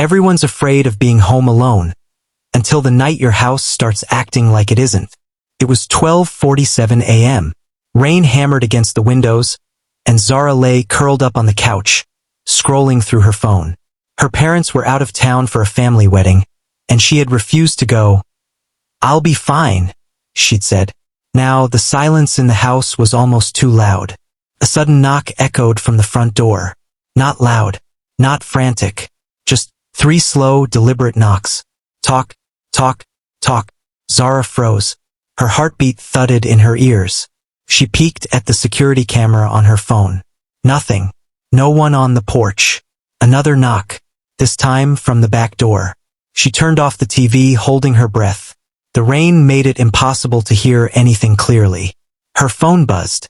Everyone's afraid of being home alone, until the night your house starts acting like it isn't. It was 12:47 a.m. Rain hammered against the windows, and Zara lay curled up on the couch, scrolling through her phone. Her parents were out of town for a family wedding, and she had refused to go. "I'll be fine," she'd said. Now the silence in the house was almost too loud. A sudden knock echoed from the front door. Not loud, not frantic, just 3 slow, deliberate knocks. Talk, talk, talk. Zara froze. Her heartbeat thudded in her ears. She peeked at the security camera on her phone. Nothing. No one on the porch. Another knock, this time from the back door. She turned off the TV, holding her breath. The rain made it impossible to hear anything clearly. Her phone buzzed.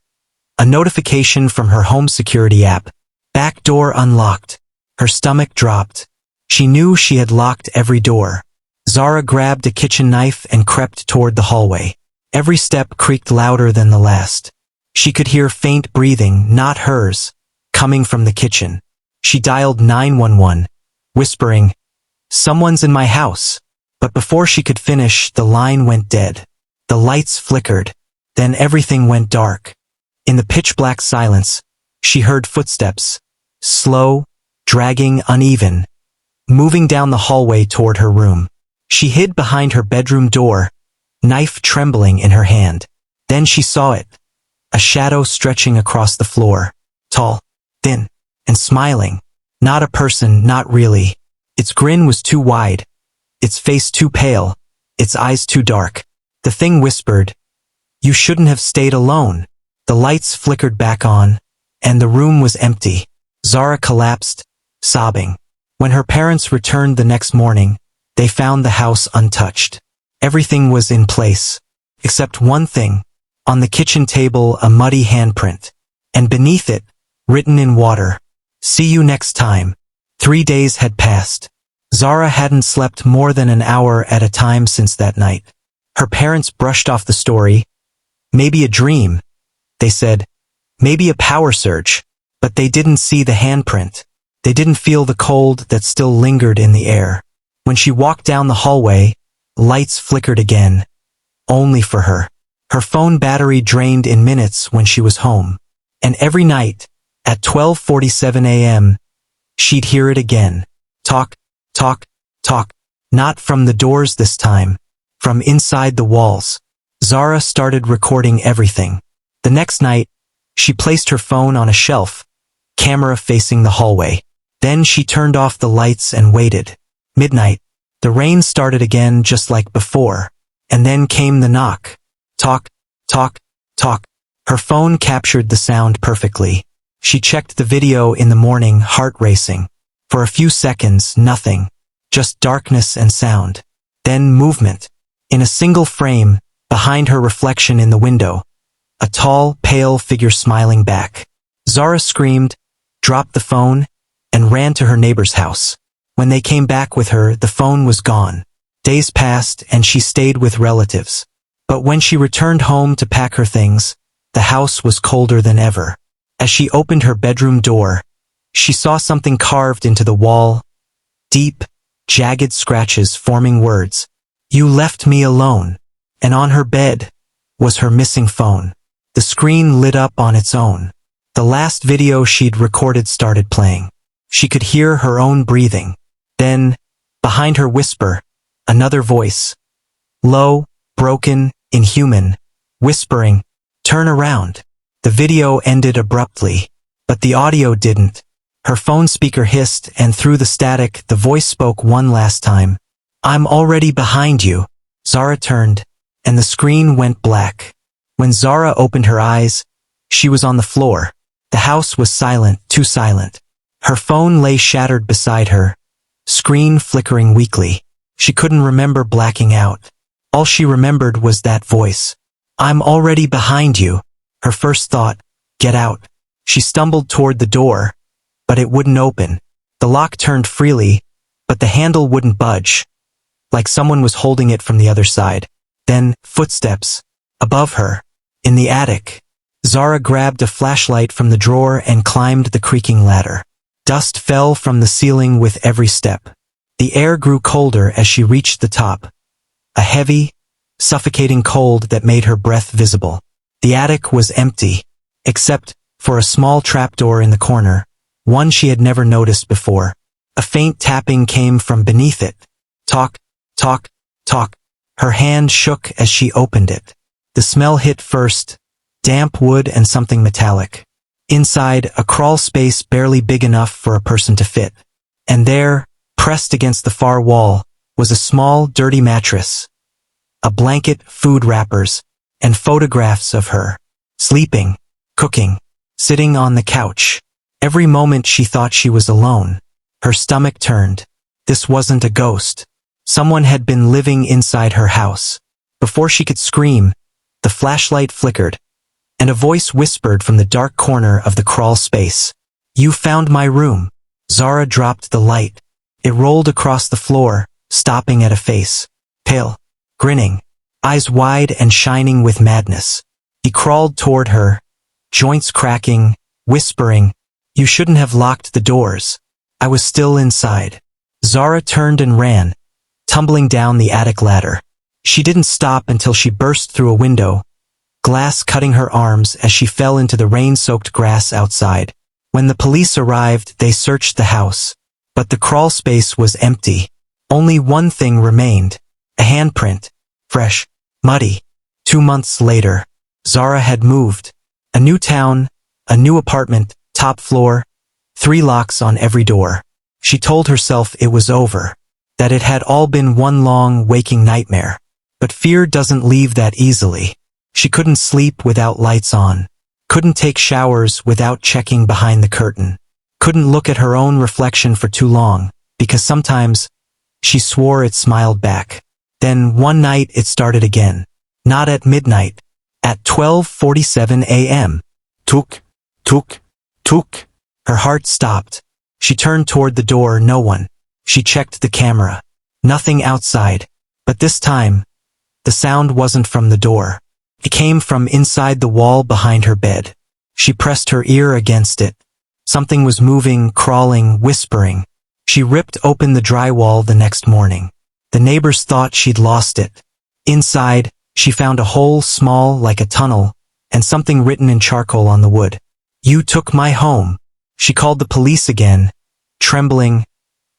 A notification from her home security app. Back door unlocked. Her stomach dropped. She knew she had locked every door. Zara grabbed a kitchen knife and crept toward the hallway. Every step creaked louder than the last. She could hear faint breathing, not hers, coming from the kitchen. She dialed 911, whispering, "Someone's in my house." But before she could finish, the line went dead. The lights flickered. Then everything went dark. In the pitch-black silence, she heard footsteps, slow, dragging, uneven, moving down the hallway toward her room. She hid behind her bedroom door, knife trembling in her hand. Then she saw it, a shadow stretching across the floor, tall, thin, and smiling. Not a person, not really. Its grin was too wide, its face too pale, its eyes too dark. The thing whispered, "You shouldn't have stayed alone." The lights flickered back on, and the room was empty. Zara collapsed, sobbing. When her parents returned the next morning, they found the house untouched. Everything was in place, except one thing. On the kitchen table, a muddy handprint. And beneath it, written in water, "See you next time." 3 days had passed. Zara hadn't slept more than an hour at a time since that night. Her parents brushed off the story. Maybe a dream, they said. Maybe a power surge. But they didn't see the handprint. They didn't feel the cold that still lingered in the air. When she walked down the hallway, lights flickered again. Only for her. Her phone battery drained in minutes when she was home. And every night, at 12:47 a.m., she'd hear it again. Talk, talk, talk. Not from the doors this time. From inside the walls. Zara started recording everything. The next night, she placed her phone on a shelf, camera facing the hallway. Then she turned off the lights and waited. Midnight. The rain started again just like before. And then came the knock. Talk, talk, talk. Her phone captured the sound perfectly. She checked the video in the morning, heart racing. For a few seconds, nothing. Just darkness and sound. Then movement. In a single frame, behind her reflection in the window. A tall, pale figure smiling back. Zara screamed, dropped the phone, and ran to her neighbor's house. When they came back with her, the phone was gone. Days passed and she stayed with relatives. But when she returned home to pack her things, the house was colder than ever. As she opened her bedroom door, she saw something carved into the wall. Deep, jagged scratches forming words. "You left me alone." And on her bed was her missing phone. The screen lit up on its own. The last video she'd recorded started playing. She could hear her own breathing. Then, behind her whisper, another voice. Low, broken, inhuman, whispering, "Turn around." The video ended abruptly, but the audio didn't. Her phone speaker hissed, and through the static, the voice spoke one last time. "I'm already behind you." Zara turned, and the screen went black. When Zara opened her eyes, she was on the floor. The house was silent, too silent. Her phone lay shattered beside her, screen flickering weakly. She couldn't remember blacking out. All she remembered was that voice. "I'm already behind you." Her first thought, get out. She stumbled toward the door, but it wouldn't open. The lock turned freely, but the handle wouldn't budge, like someone was holding it from the other side. Then, footsteps. Above her. In the attic. Zara grabbed a flashlight from the drawer and climbed the creaking ladder. Dust fell from the ceiling with every step. The air grew colder as she reached the top. A heavy, suffocating cold that made her breath visible. The attic was empty, except for a small trapdoor in the corner, one she had never noticed before. A faint tapping came from beneath it. Talk, talk, talk. Her hand shook as she opened it. The smell hit first, damp wood and something metallic. Inside, a crawl space barely big enough for a person to fit. And there, pressed against the far wall, was a small, dirty mattress, a blanket, food wrappers, and photographs of her, sleeping, cooking, sitting on the couch. Every moment she thought she was alone. Her stomach turned. This wasn't a ghost. Someone had been living inside her house. Before she could scream, the flashlight flickered, and a voice whispered from the dark corner of the crawl space. "You found my room." Zara dropped the light. It rolled across the floor, stopping at a face. Pale, grinning, eyes wide and shining with madness. He crawled toward her, joints cracking, whispering, "You shouldn't have locked the doors. I was still inside." Zara turned and ran, tumbling down the attic ladder. She didn't stop until she burst through a window, glass cutting her arms as she fell into the rain-soaked grass outside. When the police arrived, they searched the house, but the crawl space was empty. Only one thing remained, a handprint, fresh, muddy. 2 months later, Zara had moved. A new town, a new apartment, top floor, 3 locks on every door. She told herself it was over, that it had all been one long, waking nightmare. But fear doesn't leave that easily. She couldn't sleep without lights on, couldn't take showers without checking behind the curtain, couldn't look at her own reflection for too long, because sometimes she swore it smiled back. Then one night it started again. Not at midnight, at 12:47 a.m. Tuk, tuk, tuk. Her heart stopped. She turned toward the door, no one. She checked the camera. Nothing outside. But this time, the sound wasn't from the door. It came from inside the wall behind her bed. She pressed her ear against it. Something was moving, crawling, whispering. She ripped open the drywall the next morning. The neighbors thought she'd lost it. Inside, she found a hole small like a tunnel, and something written in charcoal on the wood. "You took my home." She called the police again, trembling,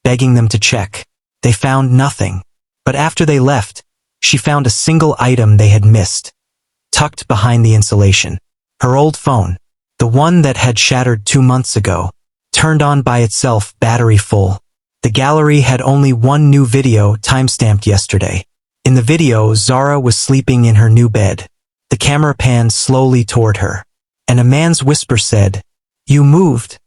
begging them to check. They found nothing. But after they left, she found a single item they had missed, tucked behind the insulation. Her old phone, the one that had shattered 2 months ago, turned on by itself, battery full. The gallery had only one new video timestamped yesterday. In the video, Zara was sleeping in her new bed. The camera panned slowly toward her, and a man's whisper said, "You moved,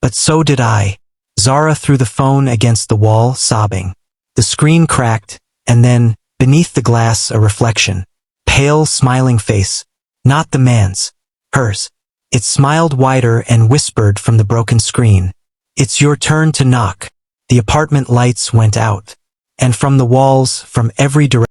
but so did I." Zara threw the phone against the wall, sobbing. The screen cracked, and then, beneath the glass, a reflection. Pale, smiling face. Not the man's. Hers. It smiled wider and whispered from the broken screen, "It's your turn to knock." The apartment lights went out, and from the walls, from every direction,